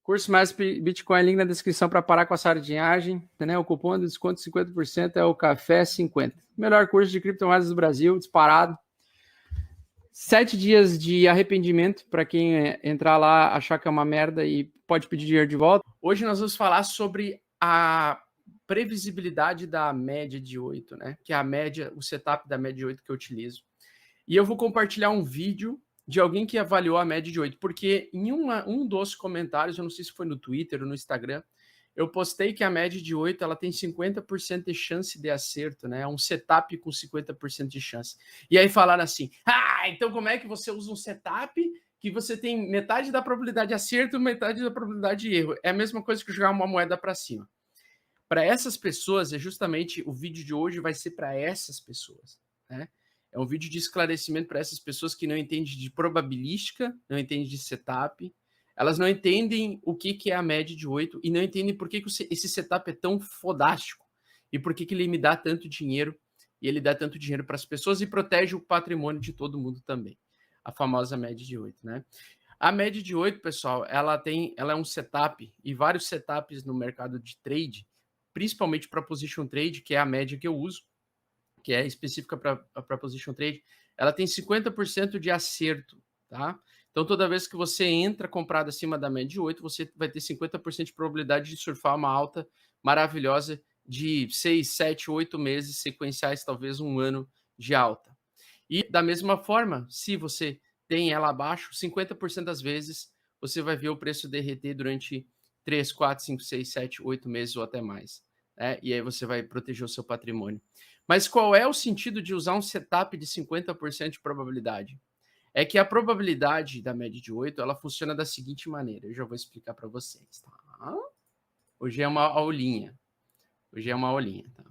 Curso mais Bitcoin, link na descrição para parar com a sardinhagem, né? O cupom de desconto 50% é o Café 50. Melhor curso de criptomoedas do Brasil, disparado. 7 dias de arrependimento para quem entrar lá, achar que é uma merda e pode pedir dinheiro de volta. Hoje nós vamos falar sobre a previsibilidade da média de 8, né? Que é a média, o setup da média de 8 que eu utilizo. E eu vou compartilhar um vídeo de alguém que avaliou a média de 8, porque em um dos comentários, eu não sei se foi no Twitter ou no Instagram, eu postei que a média de 8 ela tem 50% de chance de acerto, né? É um setup com 50% de chance. E aí falaram assim: então como é que você usa um setup que você tem metade da probabilidade de acerto e metade da probabilidade de erro? É a mesma coisa que jogar uma moeda para cima. Para essas pessoas, é justamente o vídeo de hoje vai ser para essas pessoas, né? É um vídeo de esclarecimento para essas pessoas que não entendem de probabilística, não entendem de setup, elas não entendem o que é a média de 8 e não entendem por que esse setup é tão fodástico e por que ele me dá tanto dinheiro e ele dá tanto dinheiro para as pessoas e protege o patrimônio de todo mundo também. A famosa média de 8, né? A média de 8, pessoal, ela é um setup e vários setups no mercado de trade, principalmente para position trade, que é a média que eu uso, que é específica para position trade, ela tem 50% de acerto, tá? Então, toda vez que você entra comprado acima da média de 8, você vai ter 50% de probabilidade de surfar uma alta maravilhosa de 6, 7, 8 meses sequenciais, talvez um ano de alta. E, da mesma forma, se você tem ela abaixo, 50% das vezes você vai ver o preço derreter durante 3, 4, 5, 6, 7, 8 meses ou até mais. E aí você vai proteger o seu patrimônio. Mas qual é o sentido de usar um setup de 50% de probabilidade? É que a probabilidade da média de 8, ela funciona da seguinte maneira. Eu já vou explicar para vocês, tá? Hoje é uma aulinha. Tá?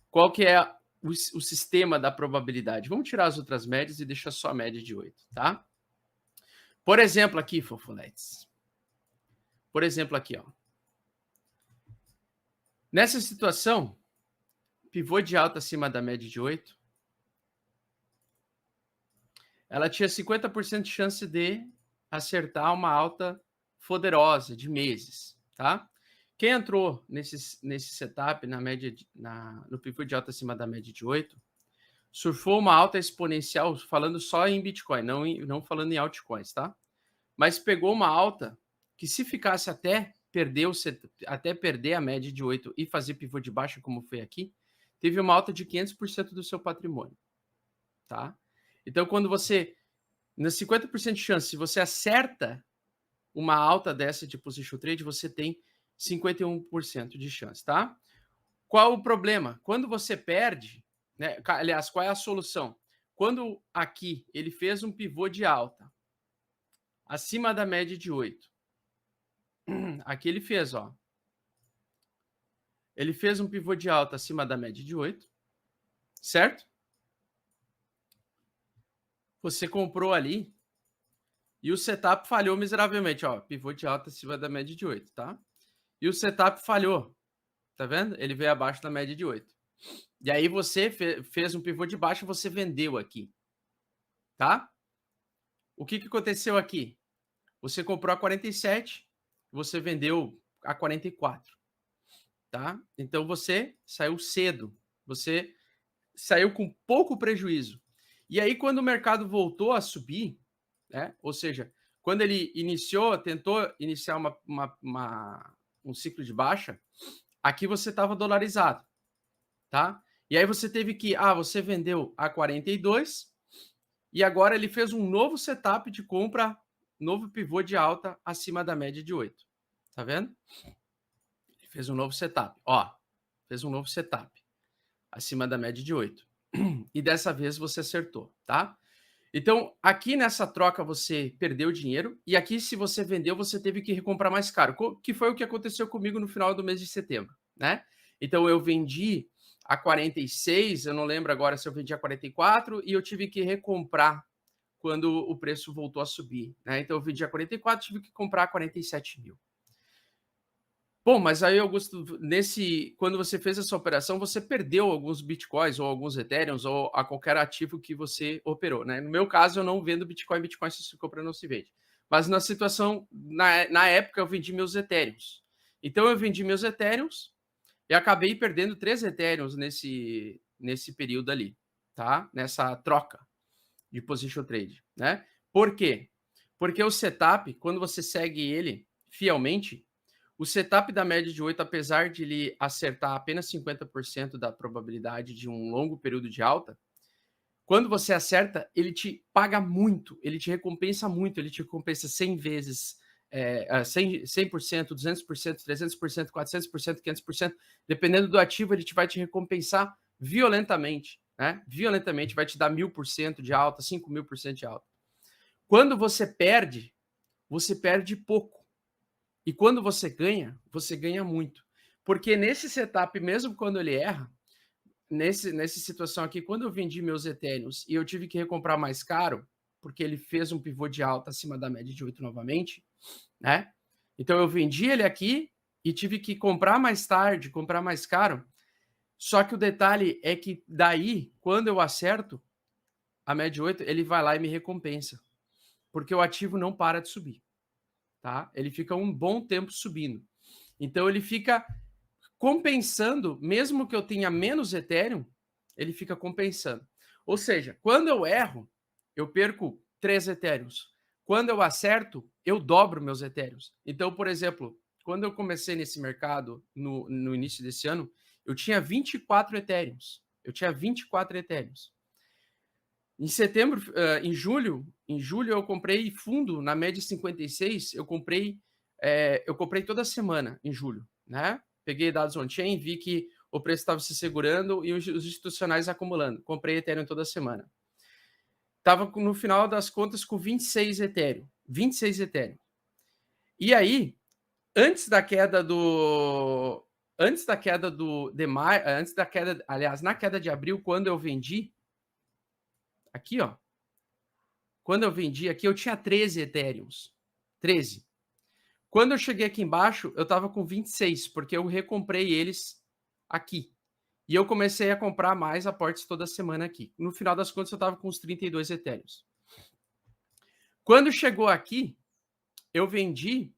Qual que é o sistema da probabilidade? Vamos tirar as outras médias e deixar só a média de 8, tá? Por exemplo aqui, fofoletes. Por exemplo aqui, ó. Nessa situação, pivô de alta acima da média de 8, ela tinha 50% de chance de acertar uma alta poderosa de meses, tá? Quem entrou nesse setup na média no pivô de alta acima da média de 8, surfou uma alta exponencial, falando só em Bitcoin, não falando em altcoins, tá? Mas pegou uma alta que, se ficasse até perder a média de 8 e fazer pivô de baixa, como foi aqui, teve uma alta de 500% do seu patrimônio, tá? Então, quando você, nas 50% de chance, se você acerta uma alta dessa de position trade, você tem 51% de chance, tá? Qual o problema? Quando você perde, né? Aliás, qual é a solução? Quando aqui ele fez um pivô de alta acima da média de 8, aqui ele fez, ó. Ele fez um pivô de alta acima da média de 8, certo? Você comprou ali e o setup falhou miseravelmente, ó. Pivô de alta acima da média de 8, tá? E o setup falhou, tá vendo? Ele veio abaixo da média de 8. E aí você fez um pivô de baixo e você vendeu aqui, tá? O que aconteceu aqui? Você comprou a 47, você vendeu a 44, tá? Então você saiu cedo, você saiu com pouco prejuízo. E aí, quando o mercado voltou a subir, né? Ou seja, quando ele tentou iniciar um ciclo de baixa, aqui você estava dolarizado, tá? E aí você teve que, você vendeu a 42 e agora ele fez um novo setup de compra, novo pivô de alta acima da média de 8. Tá vendo? Ele fez um novo setup, ó. Fez um novo setup acima da média de 8. E dessa vez você acertou, tá? Então, aqui nessa troca você perdeu dinheiro e aqui, se você vendeu, você teve que recomprar mais caro, que foi o que aconteceu comigo no final do mês de setembro, né? Então, eu vendi a 46, eu não lembro agora se eu vendi a 44 e eu tive que recomprar quando o preço voltou a subir, né? Então, eu vendi a 44, tive que comprar a 47 mil. Bom, mas aí, Augusto, quando você fez essa operação, você perdeu alguns bitcoins ou alguns ethereums ou a qualquer ativo que você operou, né? No meu caso, eu não vendo bitcoin se se compra não se vende. Mas na situação, na época, eu vendi meus Ethereums. Então, eu vendi meus Ethereums e acabei perdendo 3 Ethereums nesse período ali, tá? Nessa troca de position trade, né? Por quê? Porque o setup, quando você segue ele fielmente, o setup da média de 8, apesar de ele acertar apenas 50% da probabilidade de um longo período de alta, quando você acerta, ele te paga muito, ele te recompensa muito, ele te recompensa 100 vezes, 100%, 200%, 300%, 400%, 500%, dependendo do ativo, ele vai te recompensar violentamente, né? Violentamente, vai te dar 1000% de alta, 5000% de alta. Quando você perde pouco. E quando você ganha muito. Porque nesse setup, mesmo quando ele erra, nessa situação aqui, quando eu vendi meus Ethereums e eu tive que recomprar mais caro, porque ele fez um pivô de alta acima da média de 8 novamente, né? Então eu vendi ele aqui e tive que comprar mais tarde, comprar mais caro. Só que o detalhe é que daí, quando eu acerto a média 8, ele vai lá e me recompensa. Porque o ativo não para de subir, tá? Ele fica um bom tempo subindo. Então ele fica compensando, mesmo que eu tenha menos Ethereum, ele fica compensando. Ou seja, quando eu erro, eu perco 3 Ethereums. Quando eu acerto, eu dobro meus Ethereums. Então, por exemplo, quando eu comecei nesse mercado no início desse ano, eu tinha 24 Ethereums. Eu tinha 24 Ethereums. Em setembro, em julho eu comprei fundo na média 56, eu comprei toda semana em julho, né? Peguei dados on-chain, vi que o preço estava se segurando e os institucionais acumulando. Comprei Ethereum toda semana. Tava no final das contas com 26 Ethereum. 26 Ethereum. E aí, antes da queda, aliás, na queda de abril, quando eu vendi, aqui, ó, quando eu vendi aqui, eu tinha 13 Ethereums. 13. Quando eu cheguei aqui embaixo, eu estava com 26, porque eu recomprei eles aqui. E eu comecei a comprar mais aportes toda semana aqui. No final das contas, eu estava com uns 32 Ethereums. Quando chegou aqui, eu vendi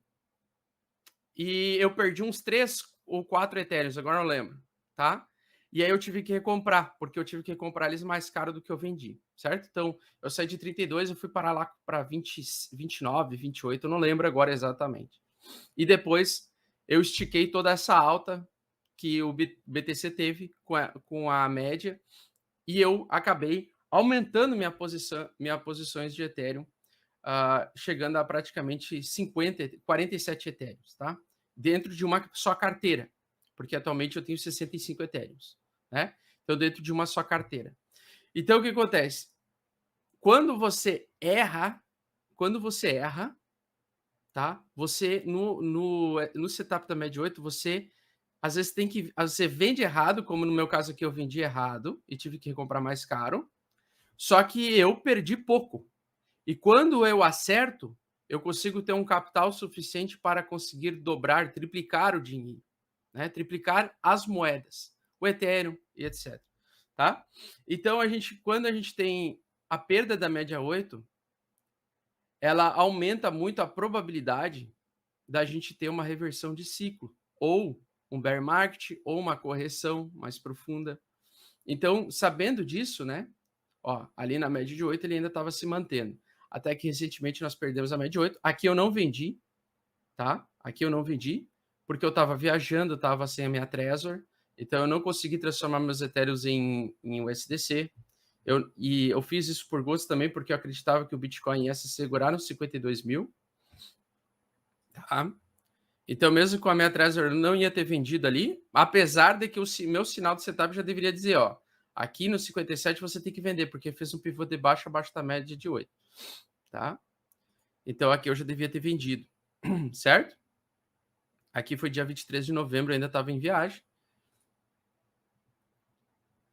e eu perdi uns 3 ou 4 Ethereums, agora não lembro, tá? E aí eu tive que recomprar, porque eu tive que comprar eles mais caro do que eu vendi, certo? Então, eu saí de 32, eu fui parar lá para 20, 29, 28, eu não lembro agora exatamente. E depois eu estiquei toda essa alta que o BTC teve com a média e eu acabei aumentando minhas posições de Ethereum, chegando a praticamente 47 Ethereums, tá? Dentro de uma só carteira, porque atualmente eu tenho 65 Ethereums, né? Então, dentro de uma só carteira. Então, o que acontece? Quando você erra, tá? Você, no setup da média 8, você às vezes você vende errado, como no meu caso aqui eu vendi errado e tive que comprar mais caro, só que eu perdi pouco. E quando eu acerto, eu consigo ter um capital suficiente para conseguir dobrar, triplicar o dinheiro, né? Triplicar as moedas, o Ethereum e etc. Tá? Então, quando a gente tem a perda da média 8, ela aumenta muito a probabilidade da gente ter uma reversão de ciclo, ou um bear market, ou uma correção mais profunda. Então, sabendo disso, né? Ó, ali na média de 8 ele ainda estava se mantendo. Até que recentemente nós perdemos a média de 8. Aqui eu não vendi, tá? Aqui eu não vendi, porque eu estava viajando, estava sem a minha Trezor, então eu não consegui transformar meus Ethereums em USDC. Eu fiz isso por gosto também, porque eu acreditava que o Bitcoin ia se segurar nos 52 mil. Tá? Então, mesmo com a minha Trezor, eu não ia ter vendido ali, apesar de que o meu sinal de setup já deveria dizer, ó, aqui no 57 você tem que vender, porque fez um pivô de baixo abaixo da média de 8, tá? Então, aqui eu já devia ter vendido, certo? Aqui foi dia 23 de novembro, eu ainda estava em viagem.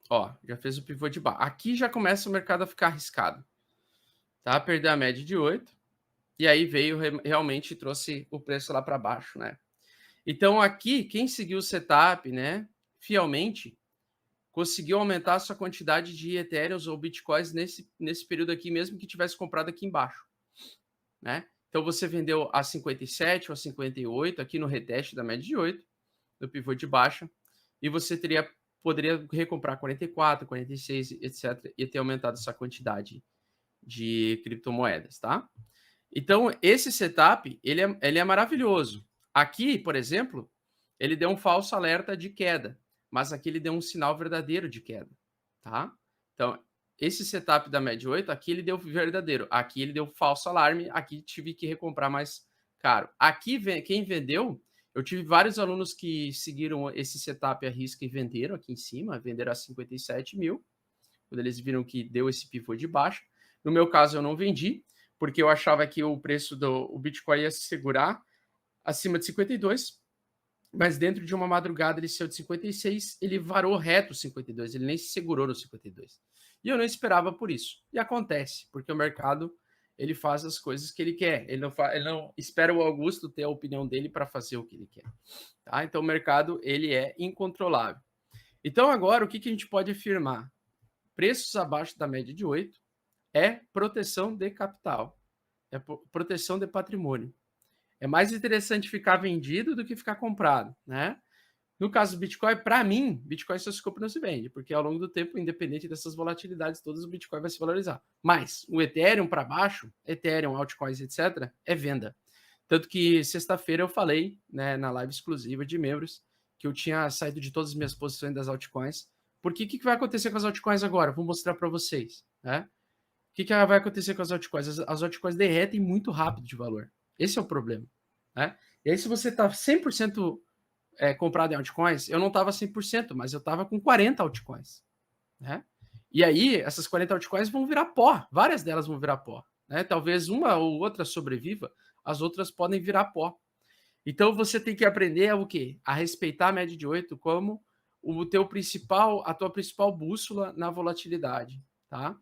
Ó, já fez o pivô de baixo. Aqui já começa o mercado a ficar arriscado, tá? Perder a média de 8, e aí veio, realmente trouxe o preço lá para baixo, né? Então, aqui, quem seguiu o setup, né, fielmente, conseguiu aumentar a sua quantidade de Ethereums ou Bitcoins nesse período aqui, mesmo que tivesse comprado aqui embaixo, né? Então, você vendeu a 57 ou a 58 aqui no reteste da média de 8, no pivô de baixa, e você poderia recomprar 44, 46, etc., e ter aumentado essa quantidade de criptomoedas, tá? Então, esse setup, ele é maravilhoso. Aqui, por exemplo, ele deu um falso alerta de queda, mas aqui ele deu um sinal verdadeiro de queda, tá? Então, esse setup da média 8, aqui ele deu verdadeiro, aqui ele deu falso alarme, aqui tive que recomprar mais caro. Aqui, quem vendeu, eu tive vários alunos que seguiram esse setup à risca e venderam aqui em cima, venderam a 57 mil, quando eles viram que deu esse pivô de baixa. No meu caso, eu não vendi, porque eu achava que o preço do Bitcoin ia se segurar acima de 52, mas dentro de uma madrugada ele saiu de 56, ele varou reto 52, ele nem se segurou no 52. E eu não esperava por isso. E acontece, porque o mercado ele faz as coisas que ele quer. Ele não espera o Augusto ter a opinião dele para fazer o que ele quer. Tá? Então o mercado ele é incontrolável. Então agora o que a gente pode afirmar? Preços abaixo da média de 8 é proteção de capital, é proteção de patrimônio. É mais interessante ficar vendido do que ficar comprado, né? No caso do Bitcoin, para mim, Bitcoin só se compra e não se vende, porque ao longo do tempo, independente dessas volatilidades todas, o Bitcoin vai se valorizar. Mas o Ethereum para baixo, Ethereum, altcoins, etc., é venda. Tanto que sexta-feira eu falei, né, na live exclusiva de membros, que eu tinha saído de todas as minhas posições das altcoins. Porque o que vai acontecer com as altcoins agora? Vou mostrar para vocês, né? O que vai acontecer com as altcoins? As altcoins derretem muito rápido de valor. Esse é o problema, né? E aí, se você está 100% comprado em altcoins, eu não estava 100%, mas eu estava com 40 altcoins, né? E aí, essas 40 altcoins vão virar pó. Várias delas vão virar pó, né? Talvez uma ou outra sobreviva, as outras podem virar pó. Então, você tem que aprender o quê? A respeitar a média de 8 como a tua principal bússola na volatilidade, tá?